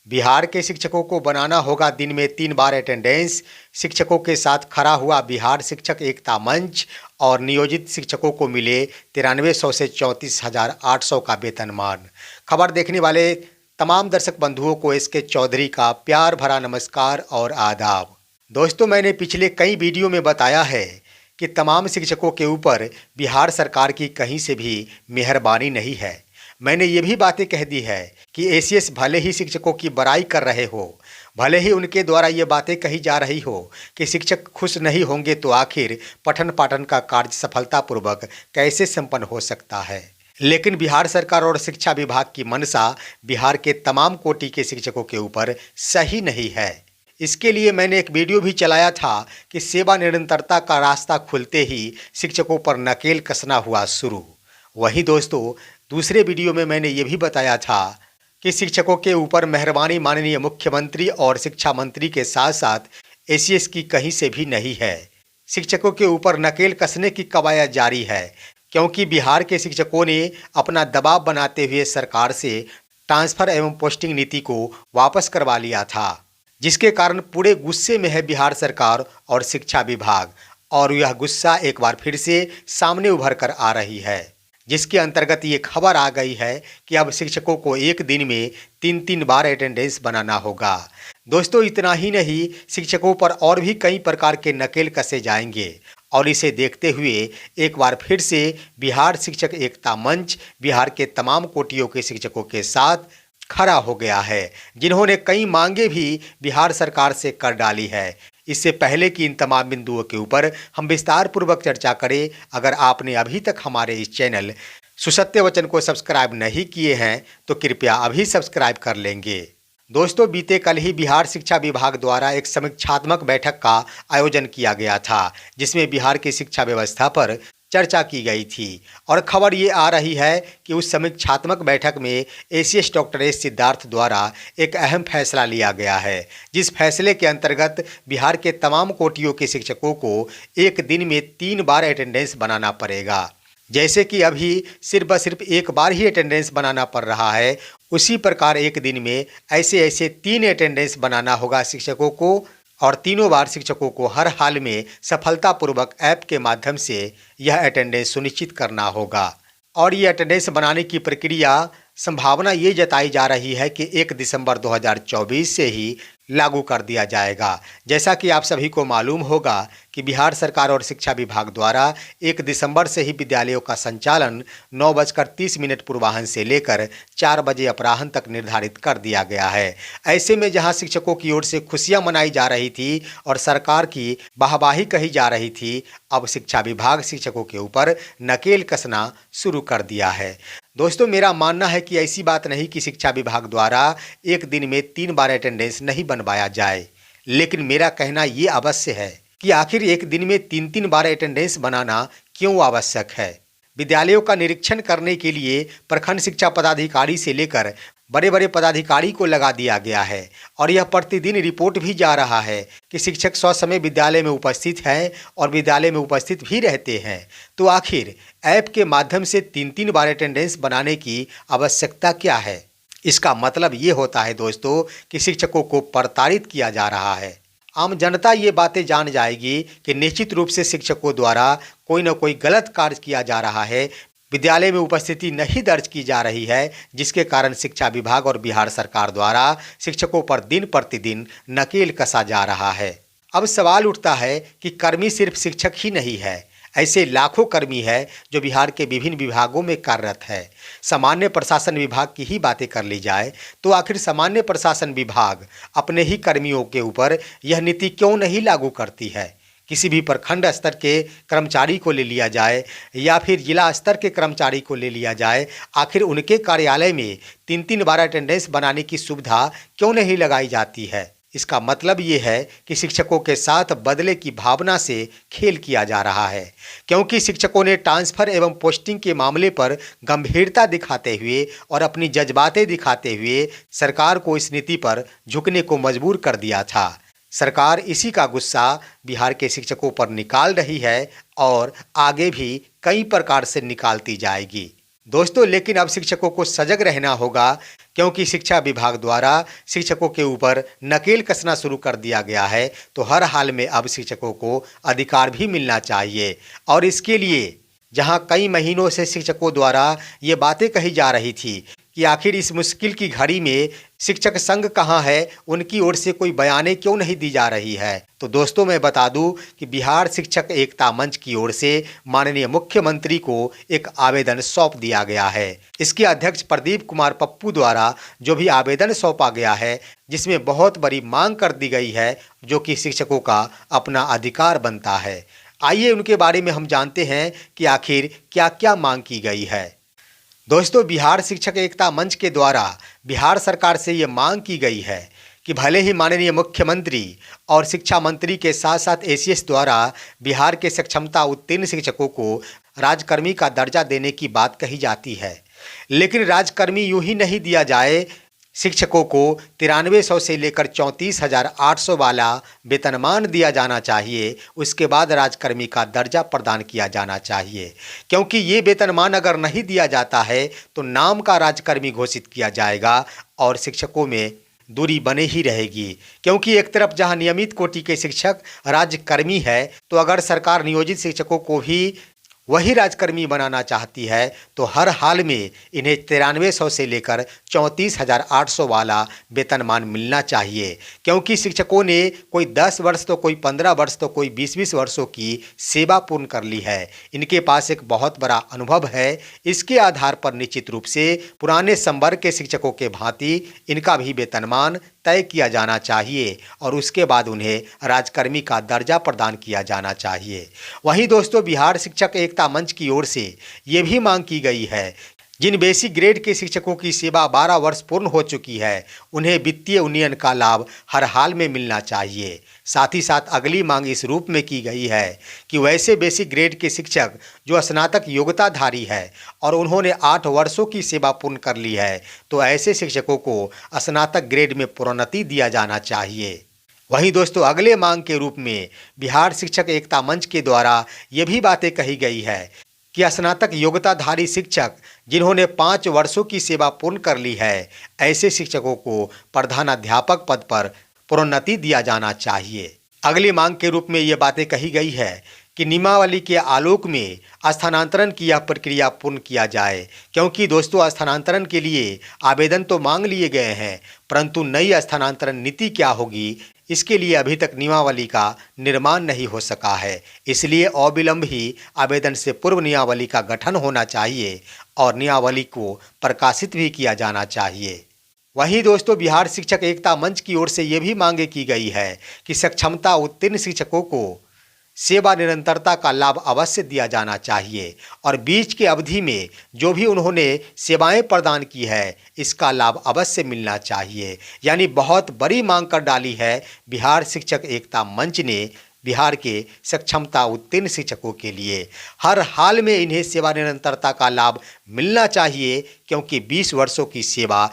बिहार के शिक्षकों को बनाना होगा दिन में 3 बार अटेंडेंस। शिक्षकों के साथ खड़ा हुआ बिहार शिक्षक एकता मंच और नियोजित शिक्षकों को मिले 9300 से 34,800 का वेतनमान। खबर देखने वाले तमाम दर्शक बंधुओं को एस के चौधरी का प्यार भरा नमस्कार और आदाब। दोस्तों, मैंने पिछले कई वीडियो में बताया है कि तमाम शिक्षकों के ऊपर बिहार सरकार की कहीं से भी मेहरबानी नहीं है। मैंने ये भी बातें कह दी है कि एसीएस भले ही शिक्षकों की बड़ाई कर रहे हो, भले ही उनके द्वारा ये बातें कही जा रही हो कि शिक्षक खुश नहीं होंगे तो आखिर पठन पाठन का कार्य सफलतापूर्वक कैसे संपन्न हो सकता है, लेकिन बिहार सरकार और शिक्षा विभाग की मंशा बिहार के तमाम कोटि के शिक्षकों के ऊपर सही नहीं है। इसके लिए मैंने एक वीडियो भी चलाया था कि सेवा निरंतरता का रास्ता खुलते ही शिक्षकों पर नकेल कसना हुआ शुरू। वहीं दोस्तों, दूसरे वीडियो में मैंने ये भी बताया था कि शिक्षकों के ऊपर मेहरबानी माननीय मुख्यमंत्री और शिक्षा मंत्री के साथ साथ एसीएस की कहीं से भी नहीं है। शिक्षकों के ऊपर नकेल कसने की कवायद जारी है, क्योंकि बिहार के शिक्षकों ने अपना दबाव बनाते हुए सरकार से ट्रांसफर एवं पोस्टिंग नीति को वापस करवा लिया था, जिसके कारण पूरे गुस्से में है बिहार सरकार और शिक्षा विभाग। और यह गुस्सा एक बार फिर से सामने उभर कर आ रही है, जिसके अंतर्गत ये खबर आ गई है कि अब शिक्षकों को एक दिन में 3 बार अटेंडेंस बनाना होगा। दोस्तों, इतना ही नहीं, शिक्षकों पर और भी कई प्रकार के नकेल कसे जाएंगे। और इसे देखते हुए एक बार फिर से बिहार शिक्षक एकता मंच बिहार के तमाम कोटियों के शिक्षकों के साथ खड़ा हो गया है, जिन्होंने कई मांगे भी बिहार सरकार से कर डाली है। इससे पहले कि इन तमाम बिंदुओं के ऊपर हम विस्तार पूर्वक चर्चा करें, अगर आपने अभी तक हमारे इस चैनल सुसत्य वचन को सब्सक्राइब नहीं किए हैं तो कृपया अभी सब्सक्राइब कर लेंगे। दोस्तों, बीते कल ही बिहार शिक्षा विभाग द्वारा एक समीक्षात्मक बैठक का आयोजन किया गया था, जिसमें बिहार की शिक्षा व्यवस्था पर चर्चा की गई थी। और खबर ये आ रही है कि उस समीक्षात्मक बैठक में एसीएस डॉक्टर एस सिद्धार्थ द्वारा एक अहम फैसला लिया गया है, जिस फैसले के अंतर्गत बिहार के तमाम कोटियों के शिक्षकों को एक दिन में 3 बार अटेंडेंस बनाना पड़ेगा। जैसे कि अभी सिर्फ एक बार ही अटेंडेंस बनाना पड़ रहा है, उसी प्रकार एक दिन में ऐसे 3 अटेंडेंस बनाना होगा शिक्षकों को, और तीनों बार शिक्षकों को हर हाल में सफलतापूर्वक ऐप के माध्यम से यह अटेंडेंस सुनिश्चित करना होगा। और ये अटेंडेंस बनाने की प्रक्रिया संभावना ये जताई जा रही है कि 1 दिसंबर 2024 से ही लागू कर दिया जाएगा। जैसा कि आप सभी को मालूम होगा कि बिहार सरकार और शिक्षा विभाग द्वारा 1 दिसंबर से ही विद्यालयों का संचालन 9:30 पूर्वाह्न से लेकर 4 बजे अपराह्न तक निर्धारित कर दिया गया है। ऐसे में जहां शिक्षकों की ओर से खुशियां मनाई जा रही थी और सरकार की वाहवाही कही जा रही थी, अब शिक्षा विभाग शिक्षकों के ऊपर नकेल कसना शुरू कर दिया है। दोस्तों, मेरा मानना है कि ऐसी बात नहीं कि शिक्षा विभाग द्वारा एक दिन में 3 बार अटेंडेंस नहीं बनवाया जाए, लेकिन मेरा कहना ये अवश्य है कि आखिर एक दिन में 3 बार अटेंडेंस बनाना क्यों आवश्यक है। विद्यालयों का निरीक्षण करने के लिए प्रखंड शिक्षा पदाधिकारी से लेकर बड़े बड़े पदाधिकारी को लगा दिया गया है, और यह प्रतिदिन रिपोर्ट भी जा रहा है कि शिक्षक ससमय विद्यालय में उपस्थित हैं और विद्यालय में उपस्थित भी रहते हैं। तो आखिर ऐप के माध्यम से 3 बार अटेंडेंस बनाने की आवश्यकता क्या है? इसका मतलब ये होता है दोस्तों कि शिक्षकों को प्रताड़ित किया जा रहा है। आम जनता ये बातें जान जाएगी कि निश्चित रूप से शिक्षकों द्वारा कोई न कोई गलत कार्य किया जा रहा है, विद्यालय में उपस्थिति नहीं दर्ज की जा रही है, जिसके कारण शिक्षा विभाग और बिहार सरकार द्वारा शिक्षकों पर दिन प्रतिदिन नकेल कसा जा रहा है। अब सवाल उठता है कि कर्मी सिर्फ शिक्षक ही नहीं है, ऐसे लाखों कर्मी है जो बिहार के विभिन्न विभागों में कार्यरत है। सामान्य प्रशासन विभाग की ही बातें कर ली जाए तो आखिर सामान्य प्रशासन विभाग अपने ही कर्मियों के ऊपर यह नीति क्यों नहीं लागू करती है? किसी भी प्रखंड स्तर के कर्मचारी को ले लिया जाए या फिर जिला स्तर के कर्मचारी को ले लिया जाए, आखिर उनके कार्यालय में 3 बार अटेंडेंस बनाने की सुविधा क्यों नहीं लगाई जाती है? इसका मतलब ये है कि शिक्षकों के साथ बदले की भावना से खेल किया जा रहा है, क्योंकि शिक्षकों ने ट्रांसफ़र एवं पोस्टिंग के मामले पर गंभीरता दिखाते हुए और अपनी जज्बातें दिखाते हुए सरकार को इस नीति पर झुकने को मजबूर कर दिया था। सरकार इसी का गुस्सा बिहार के शिक्षकों पर निकाल रही है और आगे भी कई प्रकार से निकालती जाएगी। दोस्तों, लेकिन अब शिक्षकों को सजग रहना होगा, क्योंकि शिक्षा विभाग द्वारा शिक्षकों के ऊपर नकेल कसना शुरू कर दिया गया है। तो हर हाल में अब शिक्षकों को अधिकार भी मिलना चाहिए। और इसके लिए जहां कई महीनों से शिक्षकों द्वारा ये बातें कही जा रही थी कि आखिर इस मुश्किल की घड़ी में शिक्षक संघ कहाँ है, उनकी ओर से कोई बयानें क्यों नहीं दी जा रही है। तो दोस्तों, मैं बता दूं कि बिहार शिक्षक एकता मंच की ओर से माननीय मुख्यमंत्री को एक आवेदन सौंप दिया गया है। इसके अध्यक्ष प्रदीप कुमार पप्पू द्वारा जो भी आवेदन सौंपा गया है, जिसमें बहुत बड़ी मांग कर दी गई है, जो कि शिक्षकों का अपना अधिकार बनता है। आइए उनके बारे में हम जानते हैं कि आखिर क्या क्या मांग की गई है। दोस्तों, बिहार शिक्षक एकता मंच के द्वारा बिहार सरकार से ये मांग की गई है कि भले ही माननीय मुख्यमंत्री और शिक्षा मंत्री के साथ साथ एसीएस द्वारा बिहार के सक्षमता उत्तीर्ण शिक्षकों को राजकर्मी का दर्जा देने की बात कही जाती है, लेकिन राजकर्मी यूं ही नहीं दिया जाए। शिक्षकों को 9300 से लेकर 34,800 वाला वेतनमान दिया जाना चाहिए। उसके बाद राजकर्मी का दर्जा प्रदान किया जाना चाहिए, क्योंकि ये वेतनमान अगर नहीं दिया जाता है तो नाम का राजकर्मी घोषित किया जाएगा और शिक्षकों में दूरी बने ही रहेगी। क्योंकि एक तरफ जहां नियमित कोटि के शिक्षक राज्यकर्मी है, तो अगर सरकार नियोजित शिक्षकों को भी वही राजकर्मी बनाना चाहती है तो हर हाल में इन्हें 9300 से लेकर 34,800 वाला वेतनमान मिलना चाहिए। क्योंकि शिक्षकों ने कोई 10 वर्ष तो कोई 15 वर्ष तो कोई 20-20 वर्षों की सेवा पूर्ण कर ली है। इनके पास एक बहुत बड़ा अनुभव है। इसके आधार पर निश्चित रूप से पुराने संवर्ग के शिक्षकों के भांति इनका भी वेतनमान तय किया जाना चाहिए और उसके बाद उन्हें राजकर्मी का दर्जा प्रदान किया जाना चाहिए। वहीं दोस्तों, बिहार शिक्षक एकता मंच की ओर से ये भी मांग की गई है, जिन बेसिक ग्रेड के शिक्षकों की सेवा 12 वर्ष पूर्ण हो चुकी है, उन्हें वित्तीय उन्नयन का लाभ हर हाल में मिलना चाहिए। साथ ही साथ अगली मांग इस रूप में की गई है कि वैसे बेसिक ग्रेड के शिक्षक जो स्नातक योग्यताधारी है और उन्होंने 8 वर्षों की सेवा पूर्ण कर ली है, तो ऐसे शिक्षकों को स्नातक ग्रेड में प्रोन्नति दिया जाना चाहिए। वहीं दोस्तों, अगले मांग के रूप में बिहार शिक्षक एकता मंच के द्वारा ये भी बातें कही गई है कि स्नातक योग्यताधारी शिक्षक जिन्होंने 5 वर्षों की सेवा पूर्ण कर ली है, ऐसे शिक्षकों को प्रधानाध्यापक पद पर प्रोन्नति दिया जाना चाहिए। अगली मांग के रूप में ये बातें कही गई है कि नियमावली के आलोक में स्थानांतरण की यह प्रक्रिया पूर्ण किया जाए। क्योंकि दोस्तों, स्थानांतरण के लिए आवेदन तो मांग लिए गए हैं, परंतु नई स्थानांतरण नीति क्या होगी, इसके लिए अभी तक नियमावली का निर्माण नहीं हो सका है। इसलिए अविलंब ही आवेदन से पूर्व नियमावली का गठन होना चाहिए और नियमावली को प्रकाशित भी किया जाना चाहिए। वहीं दोस्तों, बिहार शिक्षक एकता मंच की ओर से ये भी मांगे की गई है कि सक्षमता उत्तीर्ण शिक्षकों को सेवा निरंतरता का लाभ अवश्य दिया जाना चाहिए और बीच की अवधि में जो भी उन्होंने सेवाएं प्रदान की है, इसका लाभ अवश्य मिलना चाहिए। यानी बहुत बड़ी मांग कर डाली है बिहार शिक्षक एकता मंच ने बिहार के सक्षमता उत्तीर्ण शिक्षकों के लिए। हर हाल में इन्हें सेवा निरंतरता का लाभ मिलना चाहिए, क्योंकि 20 वर्षों की सेवा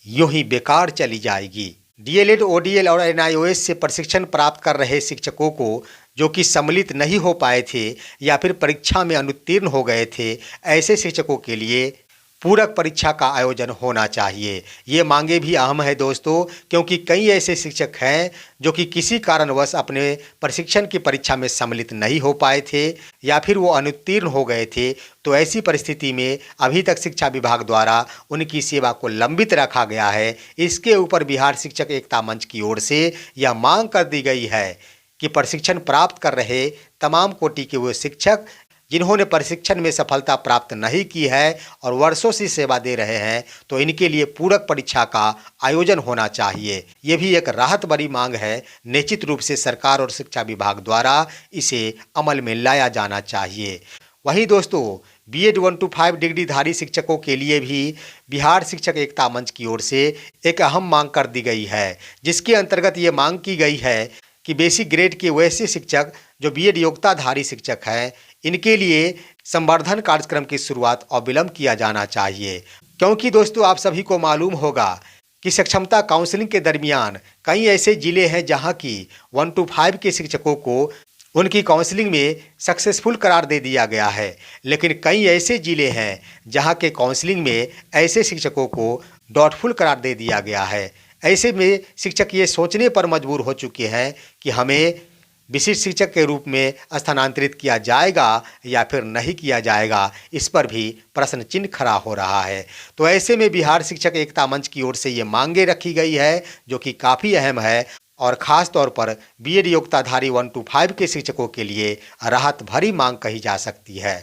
यूं ही बेकार चली जाएगी। डीएलएड, ओडीएल और एनआईओएस से प्रशिक्षण प्राप्त कर रहे शिक्षकों को जो कि सम्मिलित नहीं हो पाए थे या फिर परीक्षा में अनुत्तीर्ण हो गए थे, ऐसे शिक्षकों के लिए पूरक परीक्षा का आयोजन होना चाहिए। ये मांगे भी अहम है दोस्तों, क्योंकि कई ऐसे शिक्षक हैं जो कि किसी कारणवश अपने प्रशिक्षण की परीक्षा में सम्मिलित नहीं हो पाए थे या फिर वो अनुत्तीर्ण हो गए थे। तो ऐसी परिस्थिति में अभी तक शिक्षा विभाग द्वारा उनकी सेवा को लंबित रखा गया है। इसके ऊपर बिहार शिक्षक एकता मंच की ओर से यह मांग कर दी गई है कि प्रशिक्षण प्राप्त कर रहे तमाम कोटि के वो शिक्षक जिन्होंने प्रशिक्षण में सफलता प्राप्त नहीं की है और वर्षों से सेवा दे रहे हैं, तो इनके लिए पूरक परीक्षा का आयोजन होना चाहिए। ये भी एक राहत भरी मांग है। निश्चित रूप से सरकार और शिक्षा विभाग द्वारा इसे अमल में लाया जाना चाहिए। वहीं दोस्तों, बीएड 1 to 5 डिग्रीधारी शिक्षकों के लिए भी बिहार शिक्षक एकता मंच की ओर से एक अहम मांग कर दी गई है, जिसके अंतर्गत ये मांग की गई है कि बेसिक ग्रेड के वैसे शिक्षक जो बीएड योग्यताधारी शिक्षक हैं, इनके लिए संवर्धन कार्यक्रम की शुरुआत अविलंब किया जाना चाहिए। क्योंकि दोस्तों, आप सभी को मालूम होगा कि सक्षमता काउंसलिंग के दरमियान कई ऐसे जिले हैं जहां की 1 to 5 के शिक्षकों को उनकी काउंसलिंग में सक्सेसफुल करार दे दिया गया है। लेकिन कई ऐसे जिले हैं जहां के काउंसलिंग में ऐसे शिक्षकों को डाउटफुल करार दे दिया गया है। ऐसे में शिक्षक ये सोचने पर मजबूर हो चुके हैं कि हमें विशिष्ट शिक्षक के रूप में स्थानांतरित किया जाएगा या फिर नहीं किया जाएगा, इस पर भी प्रश्न चिन्ह खड़ा हो रहा है। तो ऐसे में बिहार शिक्षक एकता मंच की ओर से ये मांगे रखी गई है जो कि काफ़ी अहम है और ख़ास तौर पर बीएड योग्यताधारी 1 to 5 के शिक्षकों के लिए राहत भरी मांग कही जा सकती है।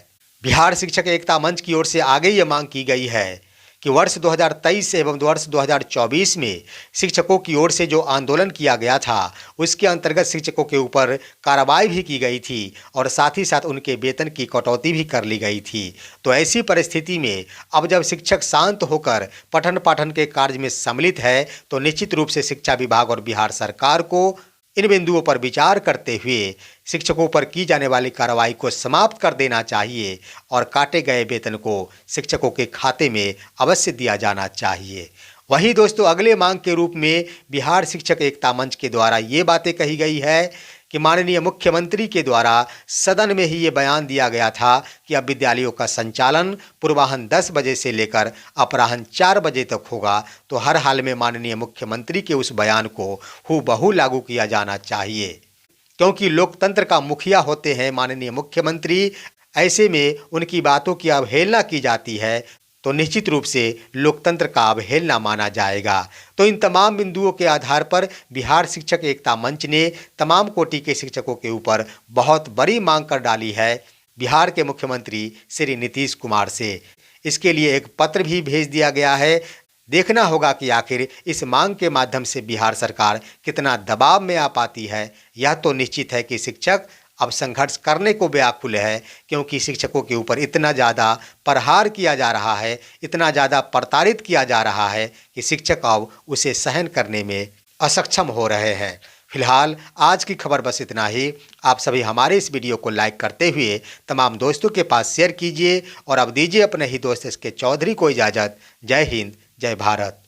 बिहार शिक्षक एकता मंच की ओर से आगे ये मांग की गई है कि वर्ष 2023 एवं वर्ष 2024 में शिक्षकों की ओर से जो आंदोलन किया गया था उसके अंतर्गत शिक्षकों के ऊपर कार्रवाई भी की गई थी और साथ ही साथ उनके वेतन की कटौती भी कर ली गई थी। तो ऐसी परिस्थिति में अब जब शिक्षक शांत होकर पठन पाठन के कार्य में सम्मिलित है तो निश्चित रूप से शिक्षा विभाग और बिहार सरकार को इन बिंदुओं पर विचार करते हुए शिक्षकों पर की जाने वाली कार्रवाई को समाप्त कर देना चाहिए और काटे गए वेतन को शिक्षकों के खाते में अवश्य दिया जाना चाहिए। वहीं दोस्तों अगले मांग के रूप में बिहार शिक्षक एकता मंच के द्वारा ये बातें कही गई है कि माननीय मुख्यमंत्री के द्वारा सदन में ही ये बयान दिया गया था कि अब विद्यालयों का संचालन पूर्वाह्न 10 बजे से लेकर अपराह्न 4 बजे तक होगा। तो हर हाल में माननीय मुख्यमंत्री के उस बयान को हूबहू लागू किया जाना चाहिए, क्योंकि लोकतंत्र का मुखिया होते हैं माननीय मुख्यमंत्री। ऐसे में उनकी बातों की अवहेलना की जाती है तो निश्चित रूप से लोकतंत्र का अवहेलना माना जाएगा। तो इन तमाम बिंदुओं के आधार पर बिहार शिक्षक एकता मंच ने तमाम कोटि के शिक्षकों के ऊपर बहुत बड़ी मांग कर डाली है बिहार के मुख्यमंत्री श्री नीतीश कुमार से। इसके लिए एक पत्र भी भेज दिया गया है। देखना होगा कि आखिर इस मांग के माध्यम से बिहार सरकार कितना दबाव में आ पाती है। यह तो निश्चित है कि शिक्षक अब संघर्ष करने को व्याकुल है, क्योंकि शिक्षकों के ऊपर इतना ज़्यादा प्रहार किया जा रहा है, इतना ज़्यादा प्रताड़ित किया जा रहा है कि शिक्षक अब उसे सहन करने में असक्षम हो रहे हैं। फिलहाल आज की खबर बस इतना ही। आप सभी हमारे इस वीडियो को लाइक करते हुए तमाम दोस्तों के पास शेयर कीजिए और अब दीजिए अपने ही दोस्त एस के चौधरी को इजाज़त। जय हिंद, जय भारत।